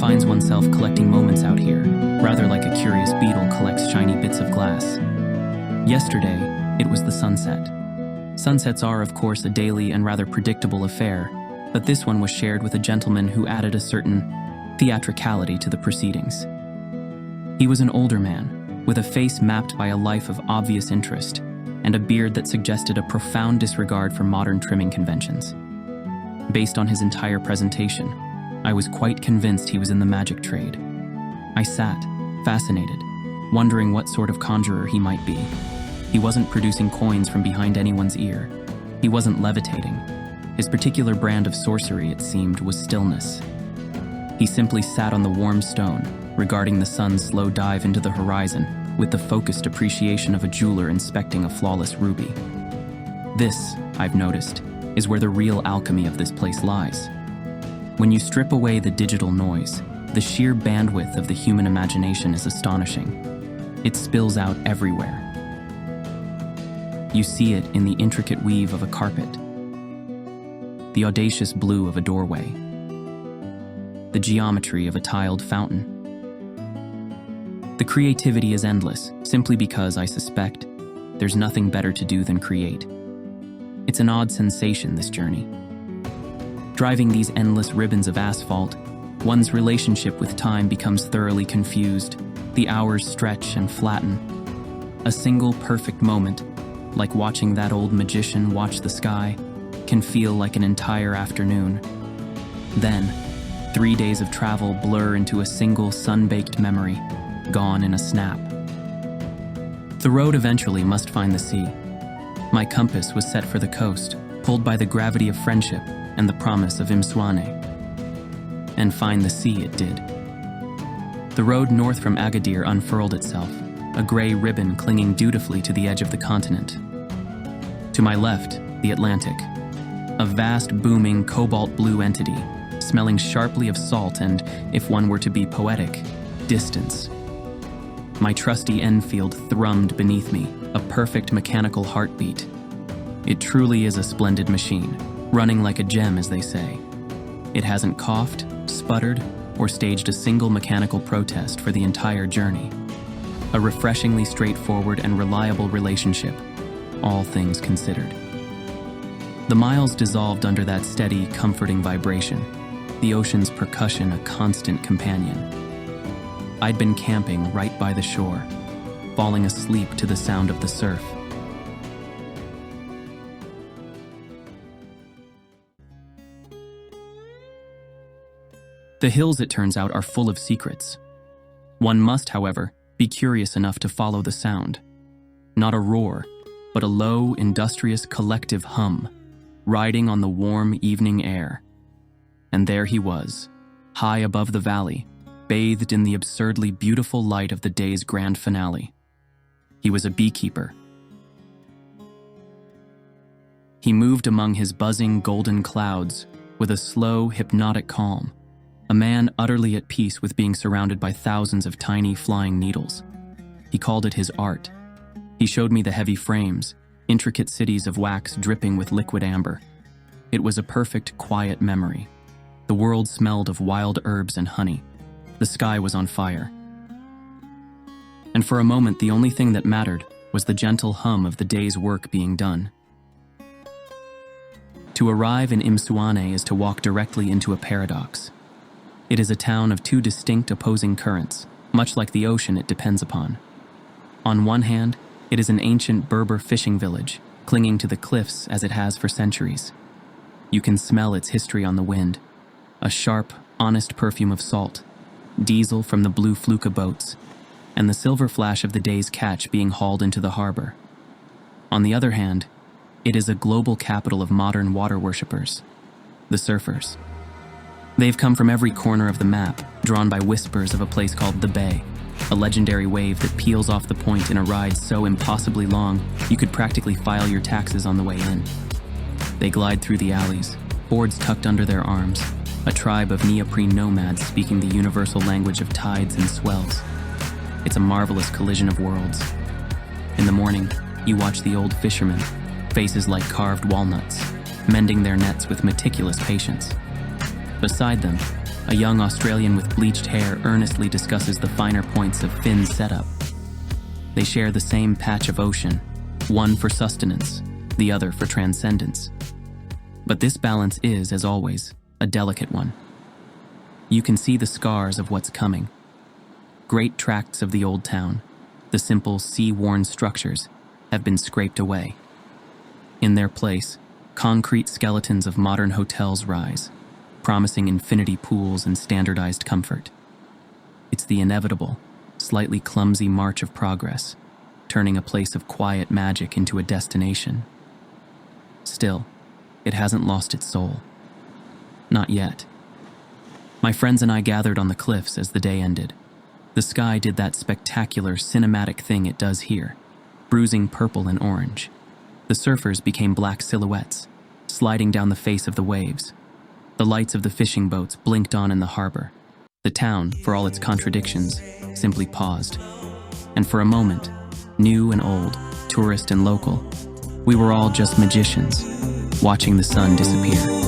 finds oneself collecting moments out here, rather like a curious beetle collects shiny bits of glass. Yesterday, it was the sunset. Sunsets are, of course, a daily and rather predictable affair, but this one was shared with a gentleman who added a certain theatricality to the proceedings. He was an older man, with a face mapped by a life of obvious interest, and a beard that suggested a profound disregard for modern trimming conventions. Based on his entire presentation, I was quite convinced he was in the magic trade. I sat, fascinated, wondering what sort of conjurer he might be. He wasn't producing coins from behind anyone's ear. He wasn't levitating. His particular brand of sorcery, it seemed, was stillness. He simply sat on the warm stone, regarding the sun's slow dive into the horizon with the focused appreciation of a jeweler inspecting a flawless ruby. This, I've noticed, is where the real alchemy of this place lies. When you strip away the digital noise, the sheer bandwidth of the human imagination is astonishing. It spills out everywhere. You see it in the intricate weave of a carpet, the audacious blue of a doorway, the geometry of a tiled fountain. The creativity is endless, simply because, I suspect, there's nothing better to do than create. It's an odd sensation, this journey. Driving these endless ribbons of asphalt, one's relationship with time becomes thoroughly confused. The hours stretch and flatten. A single perfect moment, like watching that old magician watch the sky, can feel like an entire afternoon. Then, 3 days of travel blur into a single sun-baked memory, gone in a snap. The road eventually must find the sea. My compass was set for the coast, pulled by the gravity of friendship and the promise of Imsouane. And find the sea it did. The road north from Agadir unfurled itself, a gray ribbon clinging dutifully to the edge of the continent. To my left, the Atlantic, a vast, booming, cobalt blue entity, smelling sharply of salt and, if one were to be poetic, distance. My trusty Enfield thrummed beneath me, a perfect mechanical heartbeat. It truly is a splendid machine, running like a gem, as they say. It hasn't coughed, sputtered, or staged a single mechanical protest for the entire journey. A refreshingly straightforward and reliable relationship, all things considered. The miles dissolved under that steady, comforting vibration, the ocean's percussion a constant companion. I'd been camping right by the shore, falling asleep to the sound of the surf. The hills, it turns out, are full of secrets. One must, however, be curious enough to follow the sound. Not a roar, but a low, industrious collective hum, riding on the warm evening air. And there he was, high above the valley, bathed in the absurdly beautiful light of the day's grand finale. He was a beekeeper. He moved among his buzzing golden clouds with a slow, hypnotic calm, a man utterly at peace with being surrounded by thousands of tiny flying needles. He called it his art. He showed me the heavy frames, intricate cities of wax dripping with liquid amber. It was a perfect, quiet memory. The world smelled of wild herbs and honey. The sky was on fire. And for a moment, the only thing that mattered was the gentle hum of the day's work being done. To arrive in Imsouane is to walk directly into a paradox. It is a town of two distinct opposing currents, much like the ocean it depends upon. On one hand, it is an ancient Berber fishing village, clinging to the cliffs as it has for centuries. You can smell its history on the wind, a sharp, honest perfume of salt, diesel from the blue fluka boats, and the silver flash of the day's catch being hauled into the harbor. On the other hand, it is a global capital of modern water worshippers, the surfers. They've come from every corner of the map, drawn by whispers of a place called the Bay, a legendary wave that peels off the point in a ride so impossibly long you could practically file your taxes on the way in. They glide through the alleys, boards tucked under their arms, a tribe of neoprene nomads speaking the universal language of tides and swells. It's a marvelous collision of worlds. In the morning, you watch the old fishermen, faces like carved walnuts, mending their nets with meticulous patience. Beside them, A young Australian with bleached hair earnestly discusses the finer points of Finn's setup. They share the same patch of ocean, one for sustenance, the other for transcendence. But this balance is, as always, a delicate one. You can see the scars of what's coming. Great tracts of the old town, the simple sea-worn structures, have been scraped away. In their place, concrete skeletons of modern hotels rise, promising infinity pools and standardized comfort. It's the inevitable, slightly clumsy march of progress, turning a place of quiet magic into a destination. Still, it hasn't lost its soul. Not yet. My friends and I gathered on the cliffs as the day ended. The sky did that spectacular cinematic thing it does here, bruising purple and orange. The surfers became black silhouettes, sliding down the face of the waves. The lights of the fishing boats blinked on in the harbor. The town, for all its contradictions, simply paused. And for a moment, new and old, tourist and local, we were all just magicians, watching the sun disappear.